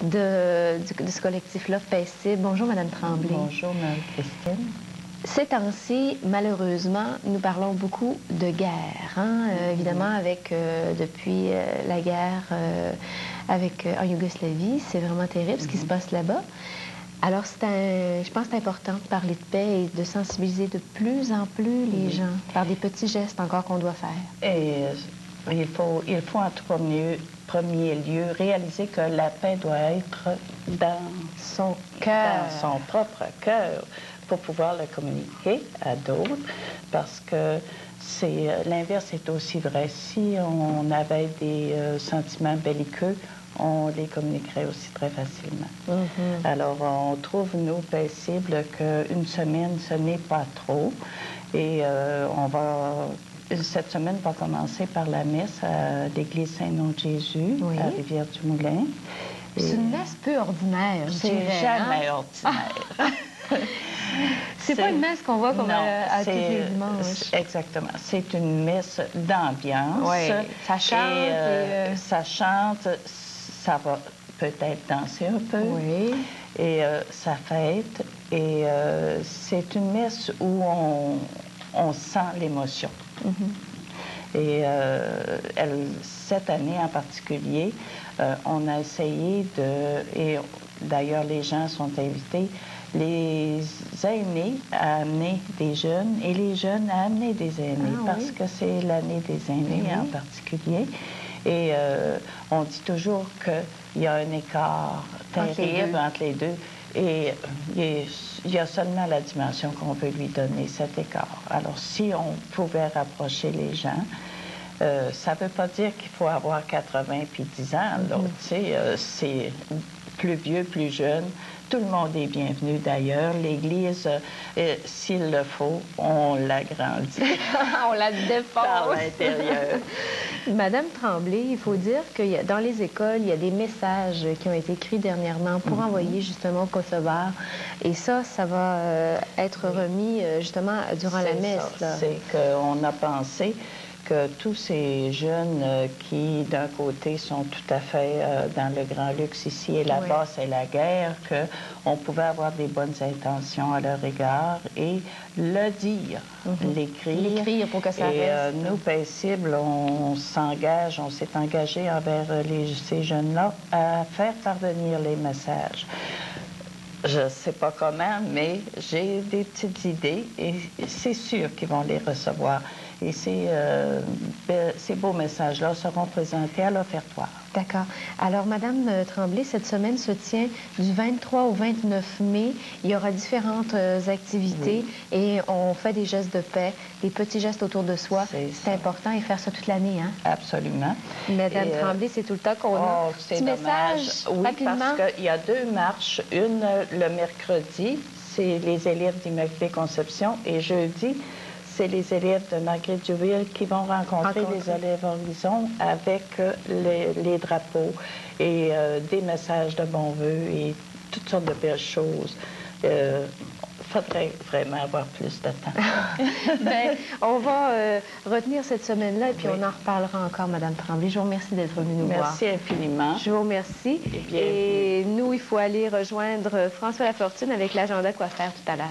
de ce collectif-là, Paisible. Bonjour, Madame Tremblay. Bonjour, Marie-Christine. Ces temps-ci, malheureusement, nous parlons beaucoup de guerre. Évidemment, depuis la guerre en Yougoslavie, c'est vraiment terrible ce qui se passe là-bas. Alors, je pense que c'est important de parler de paix et de sensibiliser de plus en plus les gens par des petits gestes encore qu'on doit faire. Et il faut en premier lieu réaliser que la paix doit être dans son cœur, dans son propre cœur, pour pouvoir le communiquer à d'autres, parce que l'inverse est aussi vrai. Si on avait des sentiments belliqueux, on les communiquerait aussi très facilement. Alors, on trouve, nous, Paisible, qu'une semaine, ce n'est pas trop. Et cette semaine va commencer par la messe à l'église Saint-Nom-de-Jésus, à Rivière-du-Moulin. C'est une messe peu ordinaire, je dirais. C'est jamais ordinaire. C'est pas une messe qu'on voit comme à tous les dimanches. Exactement. C'est une messe d'ambiance. Oui, ça chante. Ça chante, ça va peut-être danser un peu. Oui. Et ça fête. Et c'est une messe où on sent l'émotion. Et cette année en particulier, on a essayé et d'ailleurs les gens sont invités, les aînés à amener des jeunes et les jeunes à amener des aînés, parce que c'est l'année des aînés en particulier. Et on dit toujours qu'il y a un écart terrible entre les deux. Et il y a seulement la dimension qu'on peut lui donner, cet écart. Alors, si on pouvait rapprocher les gens, ça ne veut pas dire qu'il faut avoir 80 puis 10 ans. C'est plus vieux, plus jeune. Tout le monde est bienvenu d'ailleurs. L'Église, s'il le faut, on l'agrandit. On la défonce. Par l'intérieur. Madame Tremblay, il faut dire que dans les écoles, il y a des messages qui ont été écrits dernièrement pour envoyer justement aux Kosovars. Et ça va être remis justement durant la messe. C'est qu'on a pensé que tous ces jeunes qui, d'un côté, sont tout à fait dans le grand luxe ici et là-bas, c'est la guerre, qu'on pouvait avoir des bonnes intentions à leur égard et le dire, l'écrire. L'écrire pour que ça reste. Et nous, Paisible, on s'est engagé envers ces jeunes-là à faire parvenir les messages. Je ne sais pas comment, mais j'ai des petites idées et c'est sûr qu'ils vont les recevoir. Et ces beaux messages-là seront présentés à l'offertoire. D'accord. Alors, Madame Tremblay, cette semaine se tient du 23 au 29 mai. Il y aura différentes activités et on fait des gestes de paix, des petits gestes autour de soi. C'est important et faire ça toute l'année, hein? Absolument. Madame Tremblay, c'est tout le temps qu'on a. C'est dommage. Oui, parce qu'il y a 2 marches. Une le mercredi, c'est les élèves d'Immaculée Conception, et jeudi, c'est les élèves de Marguerite Jouville qui vont rencontrer les élèves Horizon avec les drapeaux et des messages de bons vœux et toutes sortes de belles choses. Il faudrait vraiment avoir plus de temps. Bien, on va retenir cette semaine-là et puis on en reparlera encore, Madame Tremblay. Je vous remercie d'être venue nous voir. Merci infiniment. Je vous remercie. Et nous, il faut aller rejoindre François Lafortune avec l'agenda Quoi faire tout à l'heure.